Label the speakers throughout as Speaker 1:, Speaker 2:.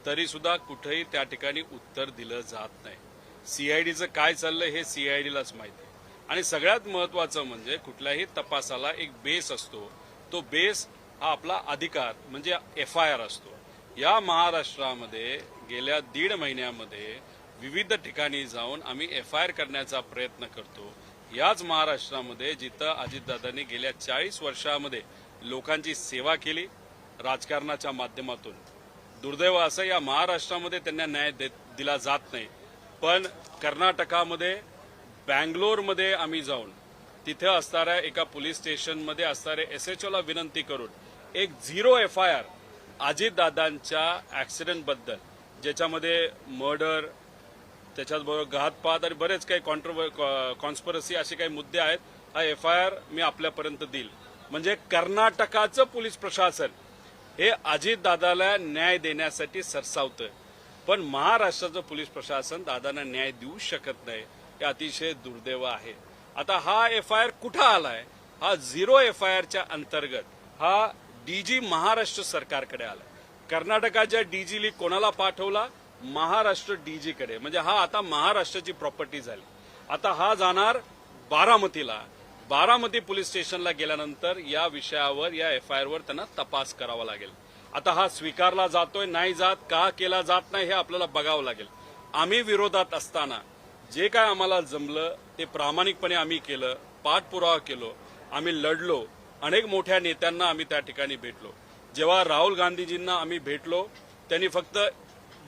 Speaker 1: तरी सुद्धा कुठेही त्या ठिकाणी उत्तर दिलं जात नाही। सीआयडीचं काय चाललंय हे सीआयडीलाच माहिती आहे। आणि सगळ्यात महत्त्वाचं म्हणजे कुठल्याही तपासाला एक बेस असतो, तो बेस हा आपला अधिकार म्हणजे FIR असतो। या महाराष्ट्रामध्ये गेल्या 1.5 महिन्यामध्ये विविध ठिकाणी जाऊन आम्ही FIR करण्याचा प्रयत्न करतो। याच महाराष्ट्रामध्ये जिथं अजितदादांनी गेल्या 40 वर्षामध्ये लोकांची सेवा केली राजकारणाच्या माध्यमातून, दुर्दैव असं या महाराष्ट्रामध्ये त्यांना न्याय दिला जात नाही। पण कर्नाटकामध्ये बँगलोरमध्ये आम्ही जाऊन तिथे असणाऱ्या एका पोलीस स्टेशनमध्ये असणारे SHOला विनंती करून एक 0 FIR अजितदादांच्या ऍक्सिडेंटबद्दल, ज्याच्यामध्ये मर्डर, त्याच्याबरोबर घातपात आणि बरेच काही कॉन्स्पिरसी असे काही मुद्दे आहेत, हा FIR मी आपल्यापर्यंत देईल। म्हणजे कर्नाटकाचं पोलीस प्रशासन हे अजितदादाला न्याय देण्यासाठी सरसावतं, पण महाराष्ट्राचं पोलीस प्रशासन दादांना न्याय देऊ शकत नाही। हे अतिशय दुर्दैव आहे। आता हा FIR कुठं आलाय? हा 0 FIRच्या अंतर्गत हा DG महाराष्ट्र सरकारकडे आला। कर्नाटकाच्या DGली कोणाला पाठवला? महाराष्ट्र DG कडे। म्हणजे हा आता महाराष्ट्राची प्रॉपर्टी झाली। आता हा जाणार बारामतीला। बारामती पोलीस स्टेशनला गेल्यानंतर या विषयावर, या FIR वर त्यांना तपास करावा लागेल। आता हा स्वीकारला जातोय नाही जात, का केला जात नाही हे आपल्याला बघावं लागेल। आम्ही विरोधात असताना जे काय आम्हाला जमलं ते प्रामाणिकपणे आम्ही केलं, पाठपुरावा केलो, आम्ही लढलो, अनेक मोठ्या नेत्यांना आम्ही त्या ठिकाणी भेटलो। जेव्हा राहुल गांधीजींना आम्ही भेटलो त्यांनी फक्त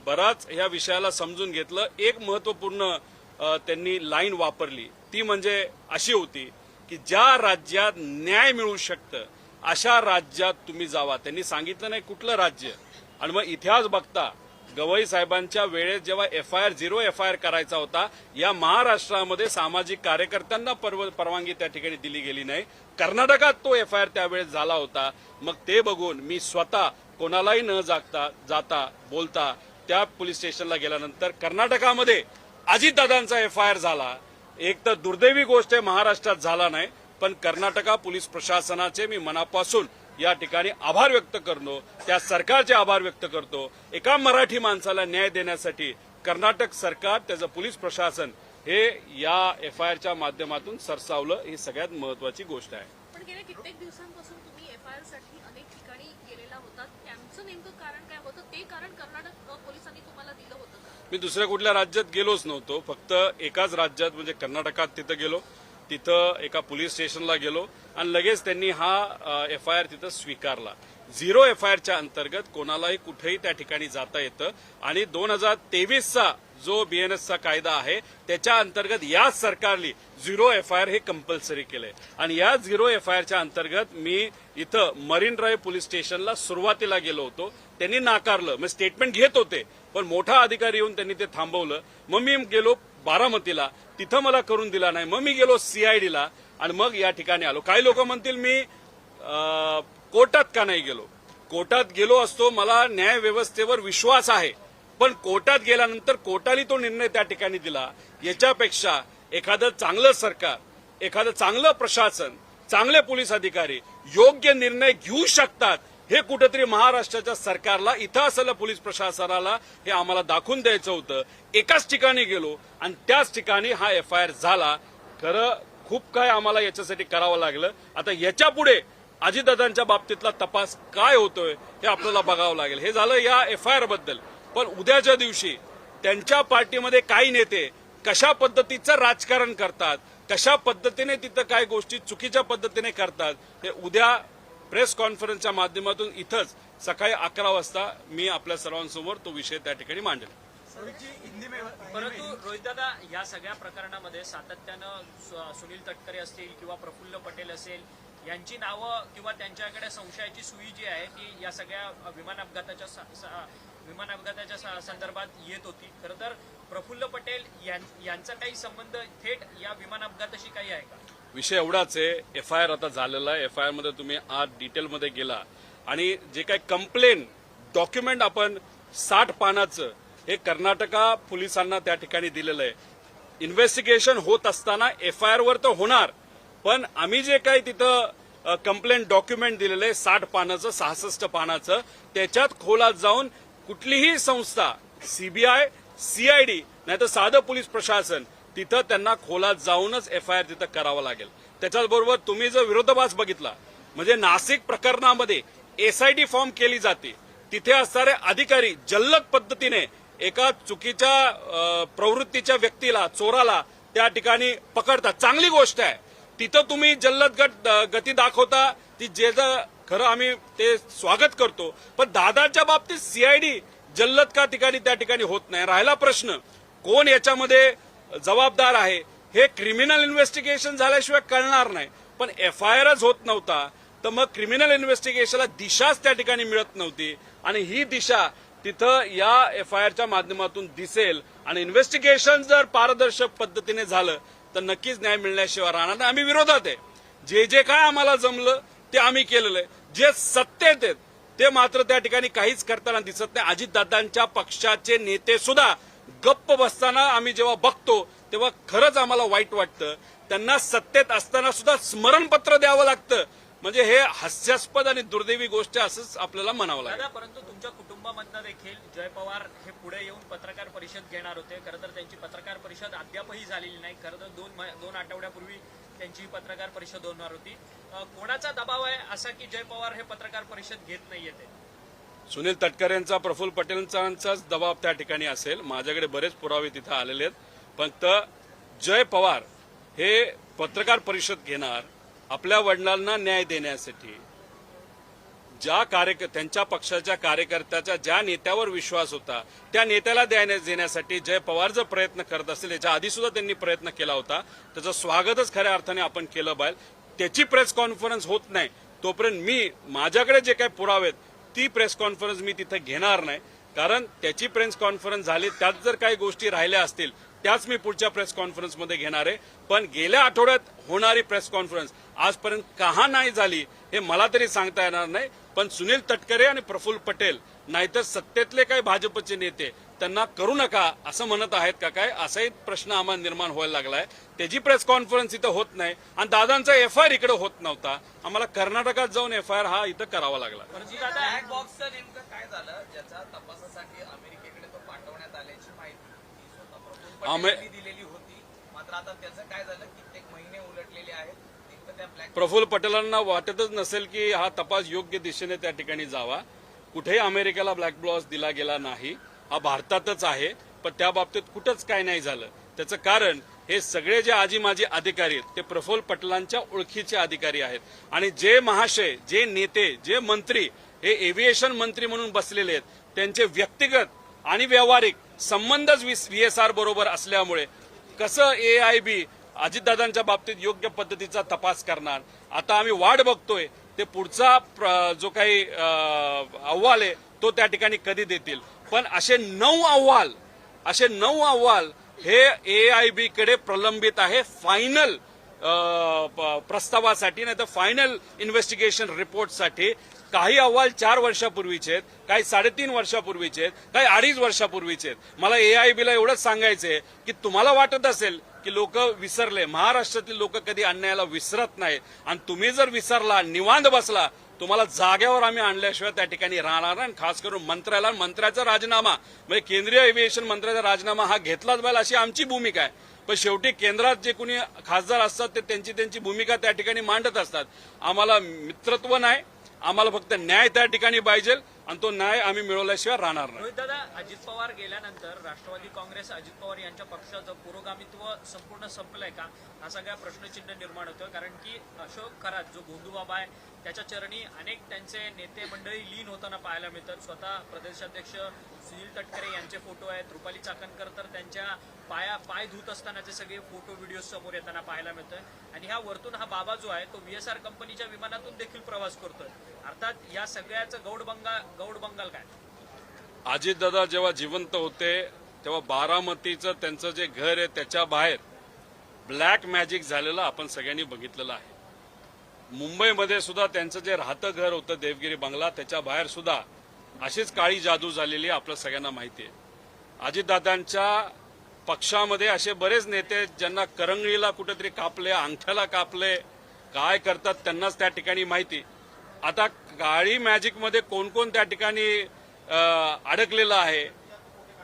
Speaker 1: बराच ह्या विषयाला समजून घेतलं। एक महत्त्वपूर्ण त्यांनी लाईन वापरली, ती म्हणजे अशी होती की ज्या राज्यात न्याय मिळू शकतं अशा राज्यात तुम्ही जावा। त्यांनी सांगितलं नाही कुठलं राज्य। आणि मग इतिहास बघता गवई साहेबांच्या वेळेस जेव्हा0 FIR करायचा होता, या महाराष्ट्रामध्ये सामाजिक कार्यकर्त्यांना परवानगी त्या ठिकाणी दिली गेली नाही। कर्नाटकात तो FIR त्यावेळेस झाला होता। मग ते बघून मी स्वतः कोणालाही न जाता बोलता त्या पोलीस स्टेशनला गेल्यानंतर कर्नाटकामध्ये अजितदादांचा FIR झाला। एक तर दुर्दैवी गोष्ट आहे महाराष्ट्रात झाला नाही, पण कर्नाटका पोलीस प्रशासनाचे मी मनापासून या ठिकाणी आभार व्यक्त करतो, त्या सरकारचे आभार व्यक्त करतो। एका मराठी माणसाला न्याय देण्यासाठी कर्नाटक सरकार, त्याचं पोलीस प्रशासन हे या FIRच्या माध्यमातून सरसावलं, ही सगळ्यात महत्वाची गोष्ट आहे।
Speaker 2: पण गेल्या कित्येक दिवसांपासून तुम्ही FIR साठी अनेक ठिकाणी गेलेला होता, त्यांचं नेमकं कारण काय होतं? ते कारण कर्नाटक पोलिसांनी तुम्हाला दिलं होतं का?
Speaker 1: मी दुसऱ्या कुठल्या राज्यात गेलोच नव्हतो, फक्त एकाच राज्यात म्हणजे कर्नाटकात तिथं गेलो, तिथं एका पोलीस स्टेशनला गेलो आणि लगेच त्यांनी हा FIR तिथं स्वीकारला। 0 FIRच्या अंतर्गत कोणालाही कुठेही त्या ठिकाणी जाता येतं आणि 2023चा जो BNSचा कायदा आहे त्याच्या अंतर्गत या सरकारने 0 FIR हे कंपल्सरी केलंय। आणि या 0 FIRच्या अंतर्गत मी इथं मरीन ड्राईव्ह पोलीस स्टेशनला सुरुवातीला गेलो होतो, त्यांनी नाकारलं। मग स्टेटमेंट घेत होते पण मोठा अधिकारी येऊन त्यांनी ते थांबवलं। मग मी गेलो बारामतीला, तिथं मला करून दिला नाही। मग मी गेलो CIDला आणि मग या ठिकाणी आलो। काही लोक म्हणतील मी कोर्टात का नाही गेलो? कोर्टात गेलो असतो, मला न्याय व्यवस्थेवर विश्वास आहे, पण कोर्टात गेल्यानंतर कोर्टाने तो निर्णय त्या ठिकाणी दिला। याच्यापेक्षा एखादं चांगलं सरकार, एखादं चांगलं प्रशासन, चांगले पोलीस अधिकारी योग्य निर्णय घेऊ शकतात हे कुठेतरी महाराष्ट्राच्या सरकारला, इथं असलेल्या पोलीस प्रशासनाला हे आम्हाला दाखवून द्यायचं होतं। एकाच ठिकाणी गेलो आणि त्याच ठिकाणी हा FIR झाला। खरं खूप काय आम्हाला याच्यासाठी करावं लागलं। आता याच्या पुढे अजितदादांच्या बाबतीतला तपास काय होतोय हे आपल्याला बघावं लागेल। हे झालं या FIR बद्दल। पण उद्याच्या दिवशी त्यांच्या पार्टीमध्ये काही नेते कशा पद्धतीचं राजकारण करतात, कशा पद्धतीने तिथं काय गोष्टी चुकीच्या पद्धतीने करतात, हे उद्या प्रेस कॉन्फरन्सच्या माध्यमातून इथंच सकाळी 11 वाजता मी आपल्या सर्वांसमोर तो विषय त्या ठिकाणी मांडेल।
Speaker 3: परंतु रोहितदादा, या सगळ्या प्रकरणामध्ये सातत्यानं सुनील तटकरे असतील किंवा प्रफुल्ल पटेल असेल यांची नावं किंवा त्यांच्याकडे संशयाची सुई जी आहे ती या सगळ्या विमान अपघाताच्या संदर्भात येत होती। खरं तर प्रफुल्ल पटेल यांचा काही संबंध थेट या विमान अपघाताशी काही आहे का?
Speaker 1: विषय एवढाच आहे, FIR आता झालेला आहे। FIR मध्ये तुम्ही आज डिटेलमध्ये गेला आणि जे काही कंप्लेन डॉक्युमेंट आपण 60 पानाचं हे कर्नाटका पोलिसांना त्या ठिकाणी दिलेलं आहे। इन्व्हेस्टिगेशन होत असताना FIR वर तर होणार, पण आम्ही जे काही तिथं कंप्लेंट डॉक्युमेंट दिलेलं आहे 60 पानाचं 66 पानाचं, त्याच्यात खोलात जाऊन कुठलीही संस्था, सीबीआय, सीआयडी नाही तर साधं पोलीस प्रशासन, तिथं त्यांना खोलात जाऊनच एफआयआर तिथं करावं लागेल. त्याच्याबरोबर तुम्ही जर विरोधाभास बघितला, म्हणजे नाशिक प्रकरणामध्ये एसआयटी फॉर्म केली जाते, तिथे असणारे अधिकारी जल्लद पद्धतीने एका चुकीच्या प्रवृत्तीच्या व्यक्तीला, चोराला त्या ठिकाणी पकडतात. चांगली गोष्ट आहे. तिथं तुम्ही जल्लद गती दाखवता, ती जे खरं आम्ही ते स्वागत करतो. पण दादाच्या बाबतीत सीआयडी जल्लद का त्या ठिकाणी होत नाही. राहिला प्रश्न कोण याच्यामध्ये जबाबदार आहे, हे क्रिमिनल इन्व्हेस्टिगेशन झाल्याशिवाय कळणार नाही. पण एफआयआरच होत नव्हता, तर मग क्रिमिनल इन्व्हेस्टिगेशनला दिशाच त्या ठिकाणी मिळत नव्हती. आणि ही दिशा तिथं या एफआयआरच्या माध्यमातून दिसेल. आणि इन्व्हेस्टिगेशन जर पारदर्शक पद्धतीने झालं तर नक्कीच न्याय मिळण्याशिवाय राहणार नाही. आम्ही विरोधात आहे. जे काय आम्हाला जमलं ते आम्ही केलेलं आहे. जे सत्तेत आहेत ते मात्र त्या ठिकाणी काहीच करताना दिसत नाही. अजितदादांच्या पक्षाचे नेते सुद्धा गप्प बसताना आम्ही जेव्हा बघतो तेव्हा खरंच आम्हाला वाईट वाटतं. त्यांना सत्तेत असताना सुद्धा स्मरणपत्र द्यावं लागतं. म्हणजे हे हास्यास्पद आणि दुर्दैवी गोष्ट असंच आपल्याला म्हणावं लागेल.
Speaker 3: दादा, परंतु तुमच्या कुटुंबामधनं देखील जय पवार हे पुढे येऊन पत्रकार परिषद घेणार होते. खरं तर त्यांची पत्रकार परिषद अद्यापही झालेली नाही. खरं तर दोन आठवड्यापूर्वी त्यांची पत्रकार परिषद होणार होती. कोणाचा दबाव आहे असा की जय पवार हे पत्रकार परिषद घेत नाहीये? ते
Speaker 1: सुनील तटकरेंचा, प्रफुल्ल पटेलांचाच दबाव त्या ठिकाणी असेल. माझ्याकडे बरेच पुरावे तिथे आलेले आहेत. फक्त जय पवार हे पत्रकार परिषद घेणार आपल्या वडिलांना न्याय देण्यासाठी. त्यांच्या पक्षाच्या कार्यकर्त्याच्या ज्या नेत्यावर विश्वास होता त्या नेत्याला देण्यासाठी जय पवार जर प्रयत्न करत असतील, याच्या आधी सुद्धा त्यांनी प्रयत्न केला होता, त्याचं स्वागतच खऱ्या अर्थाने आपण केलं पाहिजे. त्याची प्रेस कॉन्फरन्स होत नाही तोपर्यंत माझ्याकडे जे काही पुरावे आहेत ती प्रेस कॉन्फरन्स मी तिथे घेणार नाही. कारण त्याची प्रेस कॉन्फरन्स झाली, त्यात जर काही गोष्टी राहिल्या असतील त्याच मी पुढच्या प्रेस कॉन्फरन्समध्ये घेणार आहे. पण गेल्या आठवड्यात होणारी प्रेस कॉन्फरन्स आजपर्यंत का नाही झाली हे मला तरी सांगता येणार नाही. पण सुनील तटकरे आणि प्रफुल्ल पटेल नाहीतर सत्तेतले काही भाजपचे नेते त्यांना करू नका असं म्हणत आहेत का काय, असाही प्रश्न आम्हाला निर्माण व्हायला लागलाय. त्याची प्रेस कॉन्फरन्स इथं होत नाही आणि दादांचा एफआयआर इकडे होत नव्हता. आम्हाला कर्नाटकात जाऊन एफआयआर हा इथं करावा लागला.
Speaker 4: ब्लॅक बॉक्सचं नेमकं काय झालं ज्याच्या तपासासाठी अमेरिकेकडे तो पाठवण्यात आल्याची माहिती दिलेली होती, मात्र आता त्याचं काय झालं, कित्येक महिने उलटलेले आहेत. नेमकं त्या ब्लॅक
Speaker 1: प्रफुल्ल पटेलांना वाटतच नसेल की हा तपास योग्य दिशेने त्या ठिकाणी जावा. कुठेही अमेरिकेला ब्लॅक बॉक्स दिला गेला नाही, हा भारतातच आहे. पण त्या बाबतीत कुठंच काय नाही झालं. त्याचं कारण हे सगळे जे आजी माजी अधिकारी आहेत ते प्रफुल्ल पटेलांच्या ओळखीचे अधिकारी आहेत. आणि जे महाशय, जे नेते, जे मंत्री हे एव्हिएशन मंत्री म्हणून बसलेले आहेत, त्यांचे व्यक्तिगत आणि व्यावहारिक संबंधच व्हीएसआर बरोबर असल्यामुळे कसं एआयबी अजितदादांच्या बाबतीत योग्य पद्धतीचा तपास करणार. आता आम्ही वाट बघतोय ते पुढचा जो काही अहवाल आहे तो त्या ठिकाणी कधी देतील. पण असे 9 अहवाल हे एआयबी कडे प्रलंबित आहे फायनल प्रस्तावासाठी, नाही तर फायनल इन्व्हेस्टिगेशन रिपोर्टसाठी. काही अहवाल 4 वर्षापूर्वीचे आहेत, काही 3.5 वर्षापूर्वीचे आहेत, काही 2.5 वर्षापूर्वीचे आहेत. मला एआयबीला एवढंच सांगायचंय की तुम्हाला वाटत असेल की लोक विसरले, महाराष्ट्रातील लोक कधी अन्यायाला विसरत नाहीत. आणि तुम्ही जर विसरला, निवांत बसला, तुम्हाला जाग्यावर आम्ही आणल्याशिवाय त्या ठिकाणी राहणार नाही. खास करून मंत्र्याचा राजीनामा म्हणजे केंद्रीय एव्हिएशन मंत्र्याचा राजीनामा हा घेतलाच पाहिजे अशी आमची भूमिका आहे. पण शेवटी केंद्रात जे कोणी खासदार असतात ते त्यांची भूमिका त्या ठिकाणी मांडत असतात. आम्हाला मित्रत्व नाही, आम्हाला फक्त न्याय त्या ठिकाणी पाहिजे आणि तो न्याय आम्ही मिळवल्याशिवाय राहणार नाही.
Speaker 3: रोहित दादा, अजित पवार गेल्यानंतर राष्ट्रवादी काँग्रेस, अजित पवार यांच्या पक्षाचं पुरोगामित्व संपूर्ण संपलंय का, हा सगळा प्रश्नचिन्ह निर्माण होतोय. कारण की अशोक खरात जो भोंदूबाबा आहे त्याच्या चरणी अनेक त्यांचे नेते मंडळी लीन होताना पाहायला मिळतात. स्वतः प्रदेशाध्यक्ष सुनील तटकरे यांचे फोटो आहेत, रुपाली चाकणकर तर त्यांच्या पाय धुत असतानाचे सगळे फोटो व्हिडिओ समोर येताना पाहायला मिळतोय. आणि ह्या वरतून हा बाबा जो आहे तो व्हीएसआर कंपनीच्या विमानातून देखील प्रवास करतोय. अर्थात या सगळ्याचं गौड बंगाल काय?
Speaker 1: अजितदादा जेव्हा जिवंत होते तेव्हा बारामतीचं त्यांचं जे घर आहे त्याच्या बाहेर ब्लॅक मॅजिक झालेलं आपण सगळ्यांनी बघितलेलं आहे. मुंबईमध्ये सुद्धा त्यांचं जे राहतं घर होतं देवगिरी बंगला, त्याच्या बाहेर सुद्धा अशीच काळी जादू झालेली आपल्या सगळ्यांना माहिती आहे. अजितदादांच्या पक्षामध्ये असे बरेच नेते ज्यांना करंगळीला कुठेतरी कापले, अंगठ्याला कापले, काय करतात त्यांनाच त्या ठिकाणी माहिती. आता काळी मॅजिकमध्ये कोण कोण त्या ठिकाणी अडकलेलं आहे,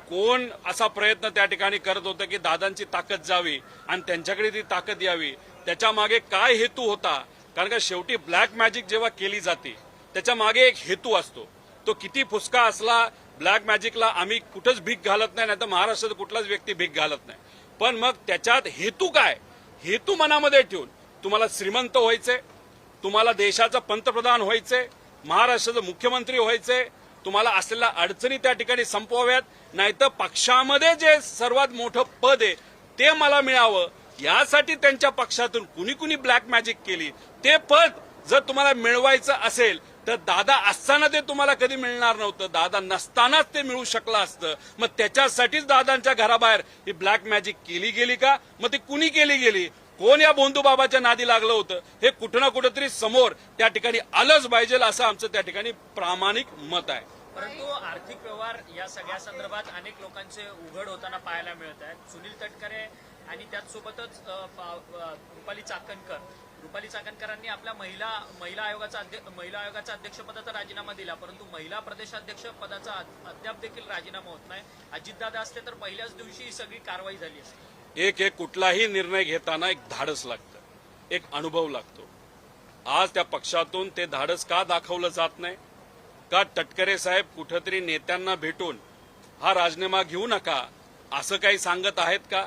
Speaker 1: कोण असा प्रयत्न त्या ठिकाणी करत होतं की दादांची ताकद जावी आणि त्यांच्याकडे ती ताकद यावी, त्याच्या मागे काय हेतू होता? कारण का शेवटी ब्लॅक मॅजिक जेव्हा केली जाते त्याच्या मागे एक हेतू असतो. तो किती फुसका असला, ब्लॅक मॅजिकला आम्ही कुठंच भीक घालत नाही, तर महाराष्ट्रात कुठलाच व्यक्ती भीक घालत नाही. पण मग त्याच्यात हेतू काय? हेतू मनामध्ये ठेवून तुम्हाला श्रीमंत व्हायचे, तुम्हाला देशाचा पंतप्रधान व्हायचे, महाराष्ट्राचा मुख्यमंत्री व्हायचे, तुम्हाला असलेल्या अडचणी त्या ठिकाणी संपवाव्यात, नाहीतर पक्षामध्ये जे सर्वात मोठं पद आहे ते मला मिळावं, यासाठी त्यांच्या पक्षातून कुणी कुणी ब्लॅक मॅजिक केली. ते पद जर तुम्हाला मिळवायचं असेल तर दादा असताना ते तुम्हाला कधी मिळणार नव्हतं, दादा नसतानाच ते मिळू शकलं असतं. मग त्याच्यासाठीच दादांच्या घराबाहेर ही ब्लॅक मॅजिक केली गेली का? मग ती कुणी केली गेली? कोण या भोंदूबाबाच्या नादी लागलं होतं? हे कुठं ना कुठंतरी समोर त्या ठिकाणी आलंच पाहिजे, असं आमचं त्या ठिकाणी प्रामाणिक मत आहे.
Speaker 3: परंतु आर्थिक व्यवहार या सगळ्या संदर्भात अनेक लोकांचे उघड होताना पाहायला मिळत आहेत. सुनील तटकरे आणि त्याचसोबतच रुपाली चाकणकरांनी आपल्या महिला आयोगाचा अध्यक्षपदाचा राजीनामा दिला, परंतु महिला प्रदेशाध्यक्ष पदाचा अद्याप देखील राजीनामा होत नाही. अजितदादा असते तर पहिल्याच दिवशी ही सगळी कारवाई झाली असती.
Speaker 1: एक कुठलाही निर्णय घेताना एक धाडस लागतं, एक अनुभव लागतो. आज त्या पक्षातून ते धाडस का दाखवलं जात नाही? का तटकरे साहेब कुठंतरी नेत्यांना भेटून हा राजीनामा घेऊ नका असं काही सांगत आहेत का?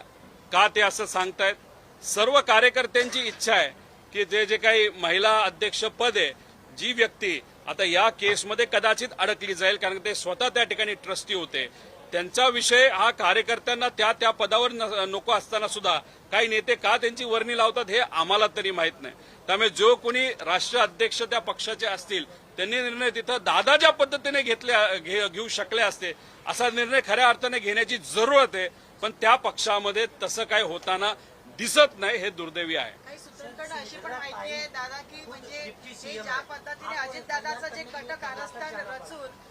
Speaker 1: का ते असं सांगतायत? सर्व कार्यकर्त्यांची इच्छा आहे की जे काही महिला अध्यक्ष पद आहे, जी व्यक्ती आता या केसमध्ये कदाचित अडकली जाईल, कारण ते स्वतः त्या ठिकाणी ट्रस्टी होते, त्यांचा विषय हा कार्यकर्त्यांना त्या पदावर नको असताना सुद्धा काही नेते का त्यांची वर्णी लावतात हे आम्हाला तरी माहित नाही. त्यामुळे जो कोणी राष्ट्रीय अध्यक्ष त्या पक्षाचे असतील त्यांनी निर्णय तिथं दादा ज्या पद्धतीने घेऊ शकले असते असा निर्णय खऱ्या अर्थाने घेण्याची जरूरत आहे. पण त्या पक्षामध्ये तसं काय होताना दिसत नाही, हे दुर्दैवी आहे.
Speaker 5: काही सूत्रांकडून अशी पण माहिती आहे दादा की म्हणजे हे ज्या पद्धतीने अजितदादाचं जे कट कारस्थान रचून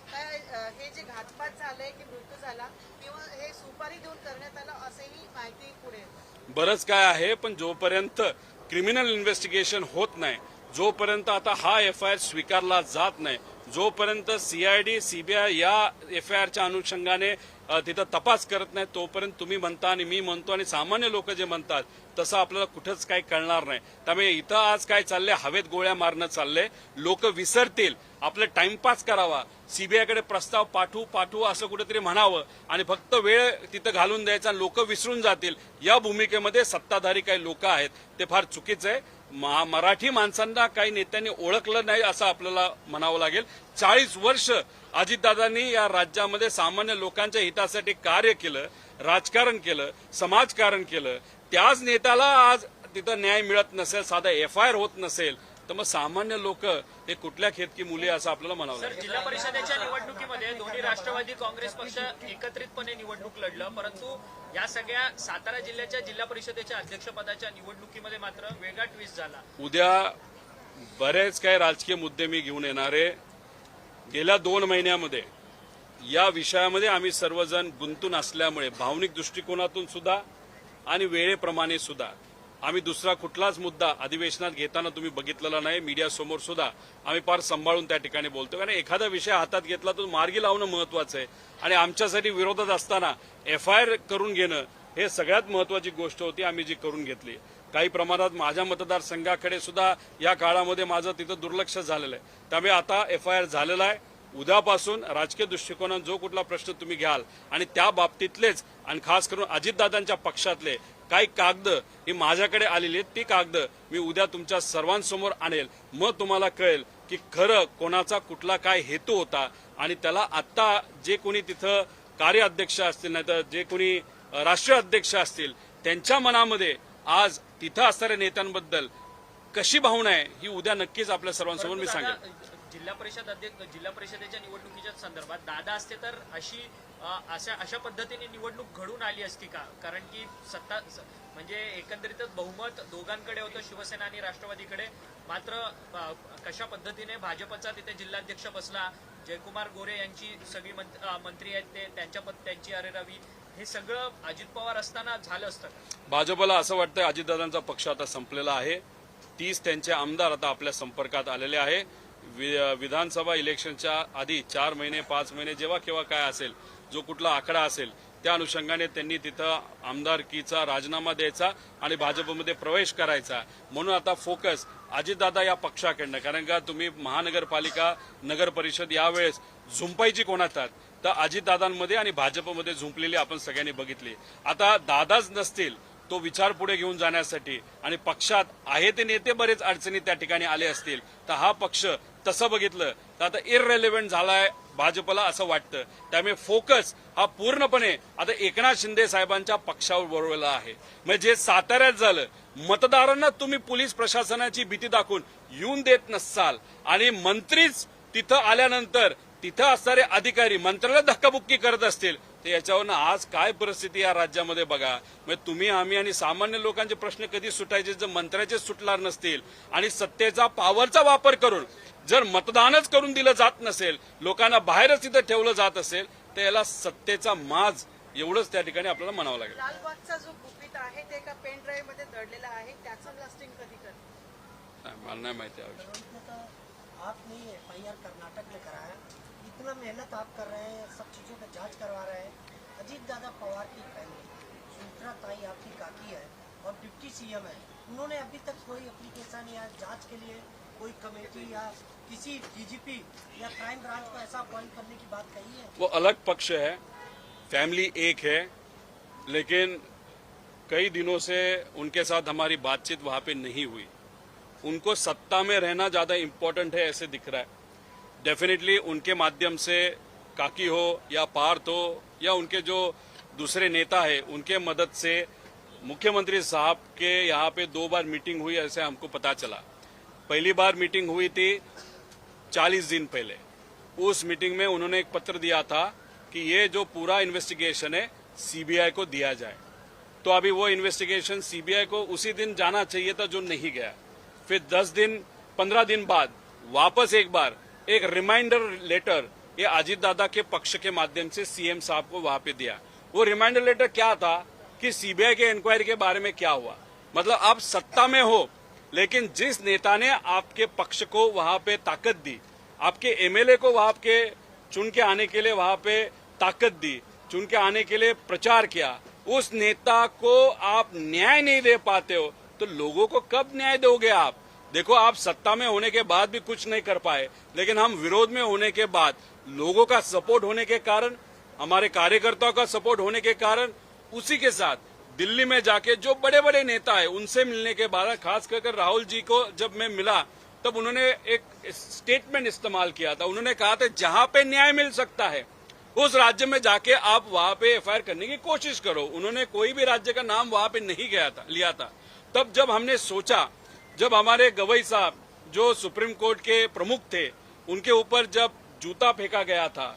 Speaker 5: हे जे घातपात झाले की मृत्यू झाला किंवा हे सुपारी देऊन करण्यात आलं असंही माहिती पुढे
Speaker 1: बरंच काय आहे. पण जोपर्यंत क्रिमिनल इन्व्हेस्टिगेशन होत नाही, जोपर्यंत आता हा एफआयआर स्वीकारला जात नाही, जोपर्यंत सीआयडी सीबीआय या एफआयआरच्या अनुषंगाने तिथं तपास करत नाही, तोपर्यंत तुम्ही म्हणता आणि मी म्हणतो आणि सामान्य लोक जे म्हणतात तसं आपल्याला कुठंच काही कळणार नाही. त्यामुळे इथं आज काय चाललंय, हवेत गोळ्या मारणं चाललंय. लोक विसरतील, आपलं टाइमपास करावा, सीबीआयकडे प्रस्ताव पाठवू असं कुठेतरी म्हणावं आणि फक्त वेळ तिथं घालून द्यायचा, लोक विसरून जातील. या भूमिकेमध्ये सत्ताधारी काही लोक आहेत, ते फार चुकीचं आहे. मराठी माणसांना काही नेत्यांनी ओळखलं नाही असं आपल्याला म्हणावं लागेल. 40 वर्ष अजितदादांनी या राज्यामध्ये सामान्य लोकांच्या हितासाठी कार्य केलं, राजकारण केलं, समाजकारण केलं. त्याच नेत्याला आज तिथं न्याय मिळत नसेल, साधा एफआयआर होत नसेल, तर मग सामान्य लोक हे कुठल्या खेतकी मुली असं आपल्याला म्हणावं लागेल.
Speaker 3: जिल्हा परिषदेच्या निवडणुकीमध्ये दोन्ही राष्ट्रवादी काँग्रेस पक्ष एकत्रितपणे निवडणूक लढलं, परंतु या सगळ्या सातारा जिल्ह्याच्या जिल्हा परिषदेच्या अध्यक्षपदाच्या निवडणुकीमध्ये मात्र वेगळा ट्विस्ट झाला.
Speaker 1: उद्या बरेच काही राजकीय मुद्दे मी घेऊन येणार आहे. गेल्या 2 महिन्यामध्ये या विषयामध्ये आम्ही सर्वजण गुंतून असल्यामुळे भावनिक दृष्टिकोनातून सुद्धा आणि वेळेप्रमाणे सुद्धा आम्ही दुसरा कुठलाच मुद्दा अधिवेशनात घेताना तुम्ही बघितलेला नाही. मीडियासमोर सुद्धा आम्ही फार सांभाळून त्या ठिकाणी बोलतो, कारण एखादा विषय हातात घेतला तो मार्गी लावणं महत्वाचं आहे आणि आमच्यासाठी विरोधात असताना एफआयआर करून घेणं हे सगळ्यात महत्वाची गोष्ट होती, आम्ही जी करून घेतली. काही प्रमाणात माझ्या मतदारसंघाकडे सुद्धा या काळामध्ये माझं तिथं दुर्लक्ष झालेलं आहे. त्यामुळे आता एफआयआर झालेला आहे. उद्यापासून राजकीय दृष्टिकोनात जो कुठला प्रश्न तुम्ही घ्याल आणि त्या बाबतीतलेच आणि खास करून अजितदादांच्या पक्षातले काही कागद ही माझ्याकडे आलेली आहेत, ती कागद मी उद्या तुमच्या सर्वांसमोर आणेल. मग तुम्हाला कळेल की खरं कोणाचा कुठला काय हेतू होता आणि त्याला आता जे कोणी तिथं कार्याध्यक्ष असतील नाही तर जे कोणी राष्ट्रीय अध्यक्ष असतील त्यांच्या मनामध्ये आज तिथं असणाऱ्या नेत्यांबद्दल कशी भावना आहे ही उद्या नक्कीच आपल्या सर्वांसमोर मी सांगेन.
Speaker 3: जिल्हा परिषदेच्या निवडणुकीच्या संदर्भात दादा असते तर अशा पद्धतीने निवडणूक घडून आली असती का? कारण की सत्ता म्हणजे एकंदरीतच बहुमत दोघांकडे होतं, शिवसेना आणि राष्ट्रवादीकडे. मात्र कशा पद्धतीने भाजपचा तिथे जिल्हाध्यक्ष बसला, जयकुमार गोरे यांची सगळी मंत्री आहेत ते त्यांची अरेरावी, हे सगळं अजित पवार असताना झालं असतं का?
Speaker 1: भाजपला असं वाटतं अजितदादांचा पक्ष आता संपलेला आहे. 30 त्यांचे आमदार आता आपल्या संपर्कात आलेले आहे. विधानसभा इलेक्शनच्या आधी 4 महिने 5 महिने जेव्हा केव्हा काय असेल, जो कुठला आकडा असेल त्या अनुषंगाने त्यांनी तिथं आमदारकीचा राजीनामा द्यायचा आणि भाजपमध्ये प्रवेश करायचा. म्हणून आता फोकस अजितदादा या पक्षाकडनं, कारण का तुम्ही महानगरपालिका नगर परिषद यावेळेस झुंपायची कोणातात तर अजितदादांमध्ये आणि भाजपमध्ये झुंपलेली आपण सगळ्यांनी बघितली. आता दादाच नसतील तो विचार पुढे घेऊन जाण्यासाठी आणि पक्षात आहे ते नेते बरेच अडचणी त्या ठिकाणी आले असतील तर हा पक्ष तसं बघितलं तर आता इररेलेव्हंट झालाय भाजपला असं वाटतं. त्यामुळे फोकस हा पूर्णपणे आता एकनाथ शिंदे साहेबांच्या पक्षावर वळवला आहे. म्हणजे जे साताऱ्यात झालं, मतदारांना तुम्ही पोलीस प्रशासनाची भीती दाखवून येऊन देत नसाल आणि मंत्रीच तिथं आल्यानंतर तिथं असणारे अधिकारी मंत्र्याला धक्काबुक्की करत असतील तर याच्यावरनं आज काय परिस्थिती या राज्यामध्ये बघा. म्हणजे तुम्ही आम्ही आणि सामान्य लोकांचे प्रश्न कधी सुटायचे जर मंत्र्याचे सुटणार नसतील आणि सत्तेचा पॉवरचा वापर करून जर मतदानच करून दिलं जात नसेल, लोकांना बाहेरच तिथं ठेवलं जात असेल तर याला सत्तेचा माज एवढंच त्या ठिकाणी आपल्याला म्हणावं लागेल.
Speaker 5: लालबागचा जो गुपित आहे ते एका पेन ड्राईव्ह मध्ये दडलेला आहे, त्याचं ब्लास्टिंग कधी करणार?
Speaker 1: मला नाही माहिती आहे.
Speaker 6: आपने एफआईआर कर्नाटक में कराया, इतना मेहनत आप कर रहे हैं, सब चीज़ों का जांच करवा रहे हैं. अजीत दादा पवार की फैमिली, सुमित्रा ताई आपकी काकी है और डिप्टी सीएम है, उन्होंने अभी तक कोई एप्लीकेशन या जांच के लिए कोई कमेटी या किसी डीजीपी या क्राइम ब्रांच को ऐसा अपॉइंट करने की बात कही है?
Speaker 1: वो अलग पक्ष है, फैमिली एक है, लेकिन कई दिनों से उनके साथ हमारी बातचीत वहां पे नहीं हुई. उनको सत्ता में रहना ज्यादा इम्पोर्टेंट है ऐसे दिख रहा है. डेफिनेटली उनके माध्यम से काकी हो या पार्थ हो या उनके जो दूसरे नेता है उनके मदद से मुख्यमंत्री साहब के यहाँ पे 2 बार मीटिंग हुई ऐसे हमको पता चला. पहली बार मीटिंग हुई थी 40 दिन पहले. उस मीटिंग में उन्होंने एक पत्र दिया था कि ये जो पूरा इन्वेस्टिगेशन है सीबीआई को दिया जाए. तो अभी वो इन्वेस्टिगेशन सीबीआई को उसी दिन जाना चाहिए था जो नहीं गया. फिर 10 दिन 15 दिन बाद वापस एक बार एक रिमाइंडर लेटर ये अजीत दादा के पक्ष के माध्यम से सीएम साहब को वहां पे दिया. वो रिमाइंडर लेटर क्या था कि सीबीआई के इंक्वायरी के बारे में क्या हुआ. मतलब आप सत्ता में हो लेकिन जिस नेता ने आपके पक्ष को वहां पे ताकत दी, आपके एमएलए को वहां के चुन के आने के लिए वहां पे ताकत दी, चुन के आने के लिए प्रचार किया, उस नेता को आप न्याय नहीं दे पाते हो तो लोगों को कब न्याय दोगे आप? देखो, आप सत्ता में होने के बाद भी कुछ नहीं कर पाए, लेकिन हम विरोध में होने के बाद लोगों का सपोर्ट होने के कारण, हमारे कार्यकर्ताओं का सपोर्ट होने के कारण, उसी के साथ दिल्ली में जाके जो बड़े बड़े नेता है उनसे मिलने के बाद, खास कर राहुल जी को जब मैं मिला तब उन्होंने एक स्टेटमेंट इस्तेमाल किया था. उन्होंने कहा था जहां पे न्याय मिल सकता है उस राज्य में जाके आप वहां पे एफआईआर करने की कोशिश करो. उन्होंने कोई भी राज्य का नाम वहां पे नहीं लिया था. तब जब हमने सोचा, जब हमारे गवई साहब जो सुप्रीम कोर्ट के प्रमुख थे उनके ऊपर जब जूता फेंका गया था,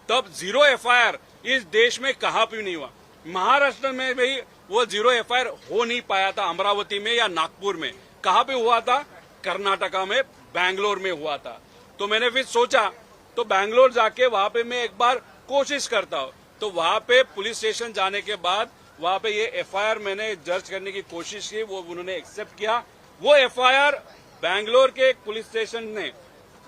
Speaker 1: तब 0 एफआईआर इस देश में कहीं भी नहीं हुआ. महाराष्ट्र में भी वो 0 एफआईआर हो नहीं पाया था, अमरावती में या नागपुर में. कहां पे हुआ था? कर्नाटका में, बैंगलोर में हुआ था. तो मैंने फिर सोचा तो बैंगलोर जाके वहां पे मैं एक बार कोशिश करता हूं. तो वहां पे पुलिस स्टेशन जाने के बाद वहां पे ये एफआईआर मैंने दर्ज करने की कोशिश की, वो उन्होंने एक्सेप्ट किया. वो एफआईआर बैंगलोर के एक पुलिस स्टेशन ने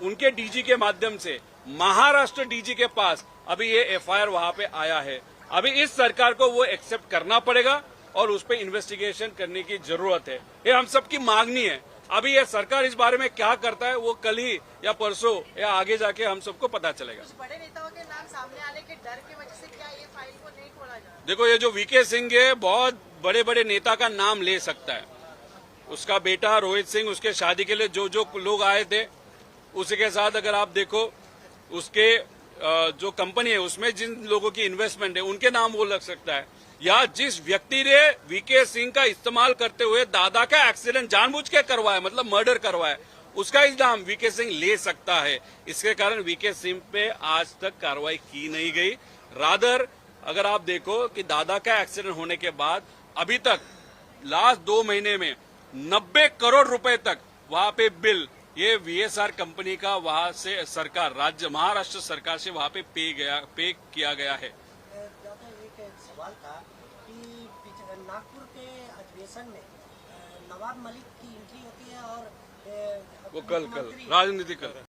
Speaker 1: उनके डीजी के माध्यम से महाराष्ट्र डीजी के पास अभी ये एफआईआर वहां पे आया है. अभी इस सरकार को वो एक्सेप्ट करना पड़ेगा और उस पर इन्वेस्टिगेशन करने की जरूरत है. ये हम सबकी मांगनी है. अभी ये सरकार इस बारे में क्या करता है वो कल ही या परसों या आगे जाके हम सबको पता चलेगा.
Speaker 5: कुछ बड़े नेताओं के नाम सामने आने के डर की वजह से क्या ये फाइल को नहीं खोला जा रहा?
Speaker 1: देखो, ये जो वीके सिंह है बहुत बड़े बड़े नेता का नाम ले सकता है. उसका बेटा रोहित सिंह, उसके शादी के लिए जो जो लोग आए थे उसी के साथ अगर आप देखो उसके जो कंपनी है उसमें जिन लोगों की इन्वेस्टमेंट है उनके नाम वो लग सकता है. या जिस व्यक्ति ने वीके सिंह का इस्तेमाल करते हुए दादा का एक्सीडेंट जानबूझ के करवाया, मतलब मर्डर करवाया, उसका इल्जाम वीके सिंह ले सकता है. इसके कारण वीके सिंह पे आज तक कार्रवाई की नहीं गई. रादर अगर आप देखो कि दादा का एक्सीडेंट होने के बाद अभी तक लास्ट 2 महीने में 90 करोड़ रुपए तक वहां पे बिल ये वीएसआर कंपनी का वहां से सरकार, राज्य महाराष्ट्र सरकार से वहां पे पे किया गया है.
Speaker 6: दादा, एक सवाल था कि नागपुर के अधिवेशन में नवाब मलिक की एंट्री होती है और
Speaker 1: वो कल राजनीति कर